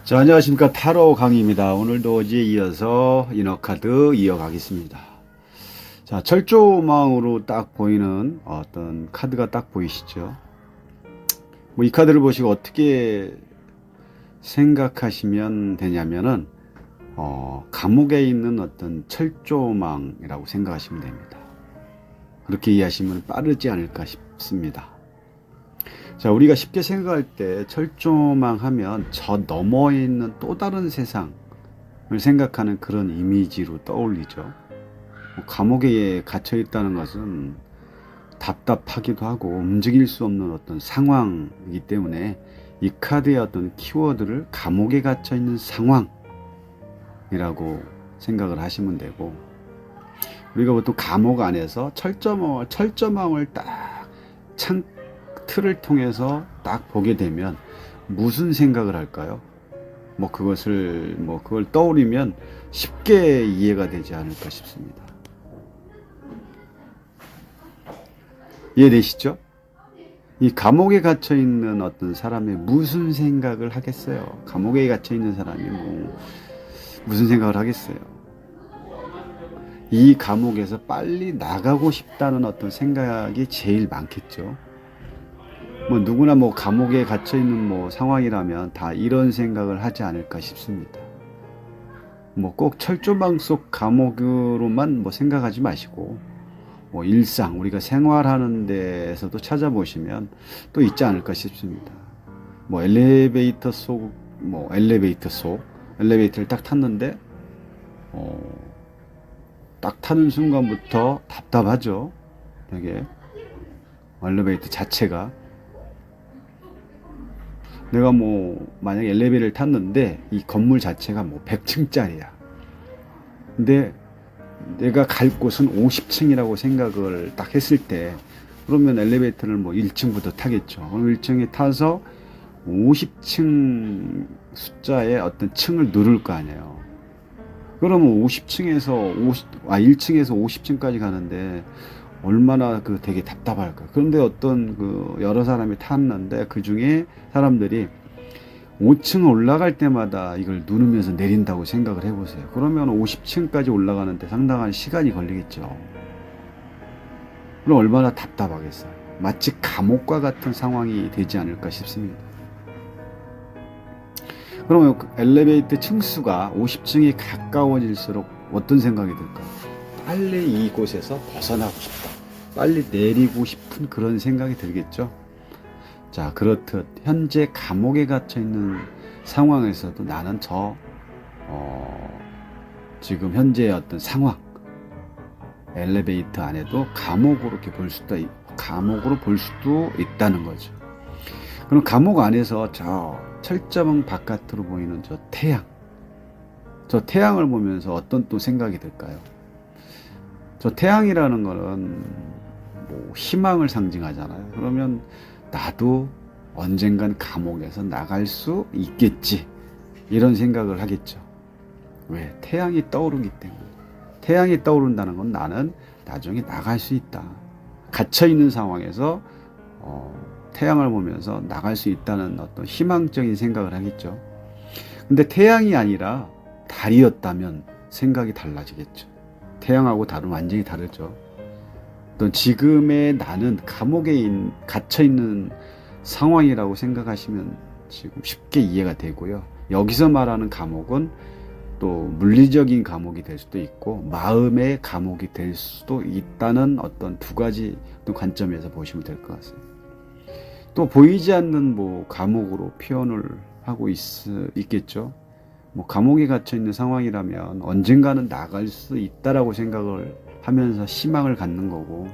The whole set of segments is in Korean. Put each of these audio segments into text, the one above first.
자, 안녕하십니까. 타로 강의입니다. 오늘도 어제에 이어서 이너카드 이어가겠습니다. 자, 철조망으로 딱 보이는 어떤 카드가 딱 보이시죠? 뭐 이 카드를 보시고 어떻게 생각하시면 되냐면은, 감옥에 있는 어떤 철조망이라고 생각하시면 됩니다. 그렇게 이해하시면 빠르지 않을까 싶습니다. 자, 우리가 쉽게 생각할 때 철조망 하면 저 너머에 있는 또 다른 세상을 생각하는 그런 이미지로 떠올리죠. 감옥에 갇혀 있다는 것은 답답하기도 하고 움직일 수 없는 어떤 상황이기 때문에 이 카드의 어떤 키워드를 감옥에 갇혀 있는 상황이라고 생각을 하시면 되고, 우리가 보통 감옥 안에서 철조망을 딱 틀을 통해서 딱 보게 되면 무슨 생각을 할까요? 그걸 떠올리면 쉽게 이해가 되지 않을까 싶습니다. 이해되시죠? 이 감옥에 갇혀 있는 어떤 사람이 무슨 생각을 하겠어요? 감옥에 갇혀 있는 사람이 무슨 생각을 하겠어요? 이 감옥에서 빨리 나가고 싶다는 어떤 생각이 제일 많겠죠. 누구나 감옥에 갇혀 있는 상황이라면 다 이런 생각을 하지 않을까 싶습니다. 꼭 철조망 속 감옥으로만 생각하지 마시고, 일상, 우리가 생활하는 데에서도 찾아보시면 또 있지 않을까 싶습니다. 엘리베이터를 딱 탔는데, 딱 타는 순간부터 답답하죠. 되게, 엘리베이터 자체가. 내가 만약에 엘리베이터를 탔는데 이 건물 자체가 100층짜리야. 근데 내가 갈 곳은 50층이라고 생각을 딱 했을 때, 그러면 엘리베이터를 1층부터 타겠죠. 그럼 1층에 타서 50층 숫자의 어떤 층을 누를 거 아니에요. 그러면 1층에서 50층까지 가는데 얼마나 되게 답답할까. 그런데 여러 사람이 탔는데 그 중에 사람들이 5층 올라갈 때마다 이걸 누르면서 내린다고 생각을 해보세요. 그러면 50층까지 올라가는데 상당한 시간이 걸리겠죠. 그럼 얼마나 답답하겠어요. 마치 감옥과 같은 상황이 되지 않을까 싶습니다. 그러면 엘리베이터 층수가 50층이 가까워질수록 어떤 생각이 들까요? 빨리 이곳에서 벗어나고 싶다. 빨리 내리고 싶은 그런 생각이 들겠죠. 자, 그렇듯 현재 감옥에 갇혀 있는 상황에서도 나는 지금 현재의 어떤 상황, 엘리베이터 안에도 감옥으로 볼 수도 있다는 거죠. 그럼 감옥 안에서 저 철조망 바깥으로 보이는 저 태양을 보면서 어떤 또 생각이 들까요? 저 태양이라는 거는 희망을 상징하잖아요. 그러면 나도 언젠간 감옥에서 나갈 수 있겠지, 이런 생각을 하겠죠. 왜? 태양이 떠오르기 때문에. 태양이 떠오른다는 건 나는 나중에 나갈 수 있다. 갇혀있는 상황에서 태양을 보면서 나갈 수 있다는 어떤 희망적인 생각을 하겠죠. 근데 태양이 아니라 달이었다면 생각이 달라지겠죠. 태양하고 달은 완전히 다르죠. 또 지금의 나는 감옥에 갇혀있는 상황이라고 생각하시면 지금 쉽게 이해가 되고요. 여기서 말하는 감옥은 또 물리적인 감옥이 될 수도 있고 마음의 감옥이 될 수도 있다는 어떤 두 가지 관점에서 보시면 될 것 같습니다. 또 보이지 않는 감옥으로 표현을 하고 있겠죠. 감옥에 갇혀 있는 상황이라면 언젠가는 나갈 수 있다라고 생각을 하면서 희망을 갖는 거고,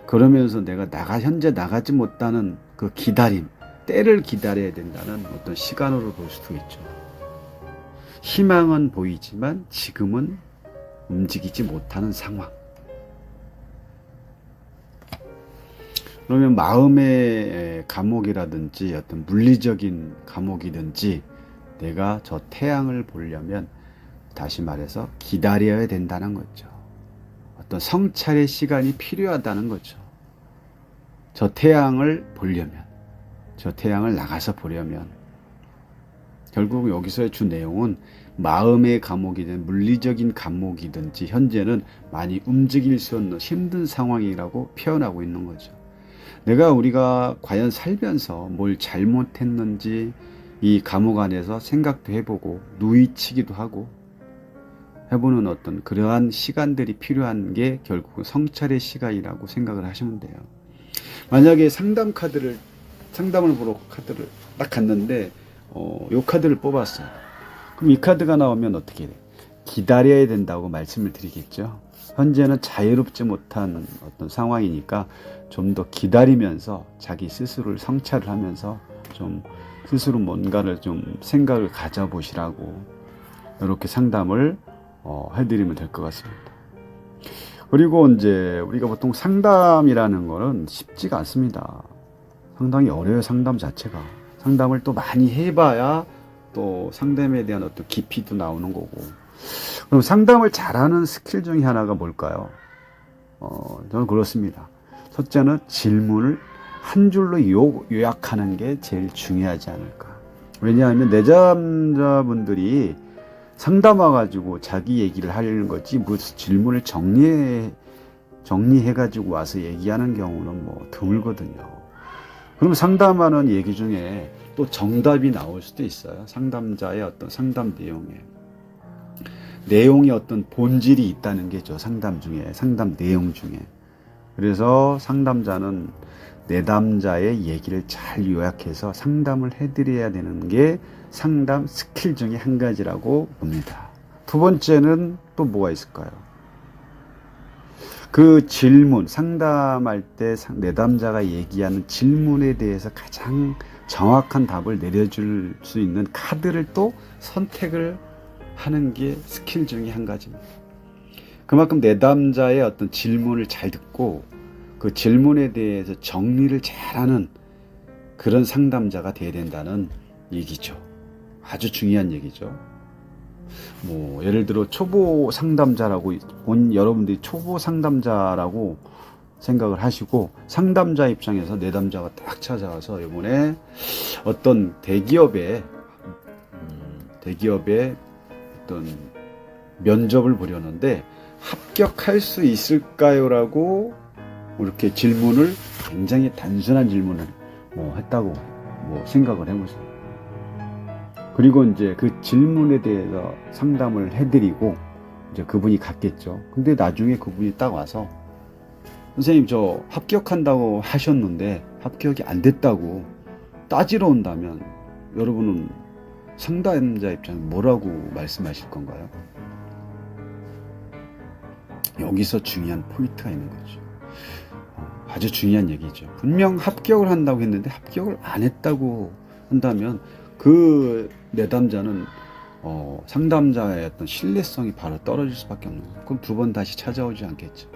그러면서 내가 현재 나가지 못하는 그 기다림, 때를 기다려야 된다는 어떤 시간으로 볼 수도 있죠. 희망은 보이지만 지금은 움직이지 못하는 상황. 그러면 마음의 감옥이라든지 어떤 물리적인 감옥이든지 내가 저 태양을 보려면 다시 말해서 기다려야 된다는 거죠. 어떤 성찰의 시간이 필요하다는 거죠. 저 태양을 보려면, 저 태양을 나가서 보려면 결국 여기서의 주 내용은 마음의 감옥이든 물리적인 감옥이든지 현재는 많이 움직일 수 없는 힘든 상황이라고 표현하고 있는 거죠. 우리가 과연 살면서 뭘 잘못했는지 이 감옥 안에서 생각도 해보고 누이치기도 하고 해보는 어떤 그러한 시간들이 필요한 게 결국 성찰의 시간이라고 생각을 하시면 돼요. 만약에 상담을 보러 카드를 딱 갔는데 요 카드를 뽑았어요. 그럼 이 카드가 나오면 어떻게 돼? 기다려야 된다고 말씀을 드리겠죠. 현재는 자유롭지 못한 어떤 상황이니까 좀 더 기다리면서 자기 스스로를 성찰을 하면서 좀 스스로 뭔가를 좀 생각을 가져보시라고 이렇게 상담을 해드리면 될 것 같습니다. 그리고 이제 우리가 보통 상담이라는 거는 쉽지가 않습니다. 상당히 어려워요. 상담 자체가. 상담을 또 많이 해봐야 또 상담에 대한 어떤 깊이도 나오는 거고. 그럼 상담을 잘하는 스킬 중에 하나가 뭘까요? 저는 그렇습니다. 첫째는 질문을 한 줄로 요약하는 게 제일 중요하지 않을까. 왜냐하면 내담자분들이 상담 와가지고 자기 얘기를 하려는 거지 무슨 질문을 정리해가지고 와서 얘기하는 경우는 뭐 드물거든요. 그럼 상담하는 얘기 중에 또 정답이 나올 수도 있어요. 상담자의 어떤 상담 내용에 어떤 본질이 있다는 게죠. 상담 내용 중에. 그래서 상담자는 내담자의 얘기를 잘 요약해서 상담을 해드려야 되는 게 상담 스킬 중에 한 가지라고 봅니다. 두 번째는 또 뭐가 있을까요? 그 질문, 상담할 때 내담자가 얘기하는 질문에 대해서 가장 정확한 답을 내려줄 수 있는 카드를 또 선택을 하는 게 스킬 중에 한 가지입니다. 그만큼 내담자의 어떤 질문을 잘 듣고 그 질문에 대해서 정리를 잘하는 그런 상담자가 돼야 된다는 얘기죠. 아주 중요한 얘기죠. 뭐 예를 들어 초보 상담자라고 여러분들이 초보 상담자라고 생각을 하시고 상담자 입장에서 내담자가 딱 찾아와서 이번에 어떤 대기업의 어떤 면접을 보려는데 합격할 수 있을까요? 라고 이렇게 질문을 굉장히 단순한 질문을 했다고 생각을 해보세요. 그리고 이제 그 질문에 대해서 상담을 해드리고 이제 그분이 갔겠죠. 근데 나중에 그분이 딱 와서 선생님 저 합격한다고 하셨는데 합격이 안 됐다고 따지러 온다면 여러분은 상담자 입장에 뭐라고 말씀하실 건가요? 여기서 중요한 포인트가 있는 거죠. 아주 중요한 얘기죠. 분명 합격을 한다고 했는데 합격을 안 했다고 한다면 그 내담자는 상담자의 어떤 신뢰성이 바로 떨어질 수밖에 없는 거예요. 그럼 두 번 다시 찾아오지 않겠죠.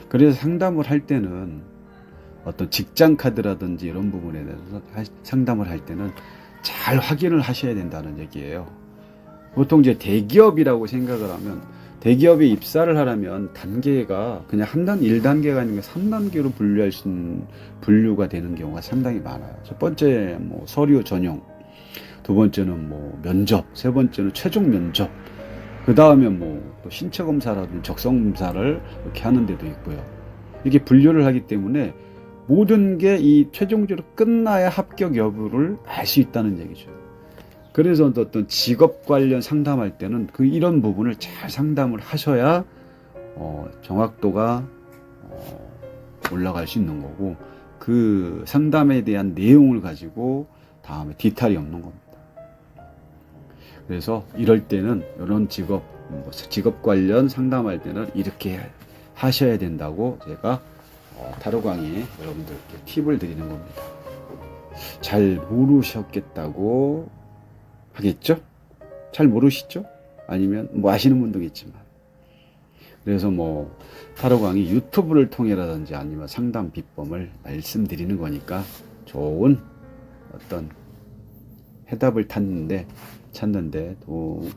그래서 상담을 할 때는 어떤 직장 카드라든지 이런 부분에 대해서 상담을 할 때는 잘 확인을 하셔야 된다는 얘기예요. 보통 이제 대기업이라고 생각을 하면 대기업에 입사를 하려면 단계가 그냥 1단계가 아니라 3단계로 분류가 되는 경우가 상당히 많아요. 첫 번째 서류 전형, 두 번째는 면접, 세 번째는 최종 면접, 그 다음에 또 신체 검사라든지 적성 검사를 이렇게 하는 데도 있고요. 이게 분류를 하기 때문에 모든 게 이 최종적으로 끝나야 합격 여부를 알 수 있다는 얘기죠. 그래서 어떤 직업 관련 상담할 때는 이런 부분을 잘 상담을 하셔야 정확도가 올라갈 수 있는 거고 그 상담에 대한 내용을 가지고 다음에 디테일이 없는 겁니다. 그래서 이럴 때는 이런 직업 관련 상담할 때는 이렇게 하셔야 된다고 제가 타로 강의 여러분들께 팁을 드리는 겁니다. 잘 모르셨겠다고 하겠죠? 잘 모르시죠? 아니면 아시는 분도 있지만. 그래서 타로 강의 유튜브를 통해라든지 아니면 상담 비법을 말씀드리는 거니까 좋은 어떤 해답을 찾는데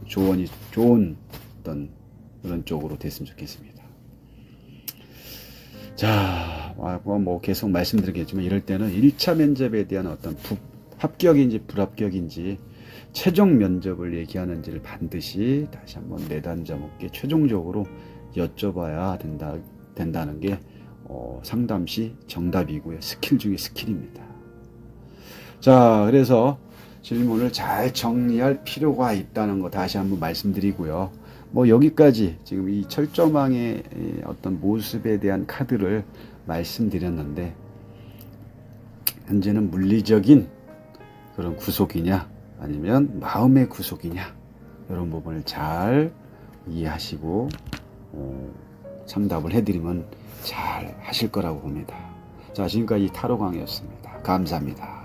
좋은 어떤 그런 쪽으로 됐으면 좋겠습니다. 자, 계속 말씀드리겠지만 이럴 때는 1차 면접에 대한 어떤 합격인지 불합격인지 최종 면접을 얘기하는지를 반드시 다시 한번 내담자분께 최종적으로 여쭤봐야 된다는 게 상담 시 정답이고요. 스킬 중에 스킬입니다. 자, 그래서 질문을 잘 정리할 필요가 있다는 거 다시 한번 말씀드리고요. 뭐 여기까지 지금 이 철조망의 어떤 모습에 대한 카드를 말씀드렸는데, 현재는 물리적인 그런 구속이냐 아니면 마음의 구속이냐, 이런 부분을 잘 이해하시고 상담을 해드리면 잘 하실 거라고 봅니다. 자, 지금까지 타로 강의였습니다. 감사합니다.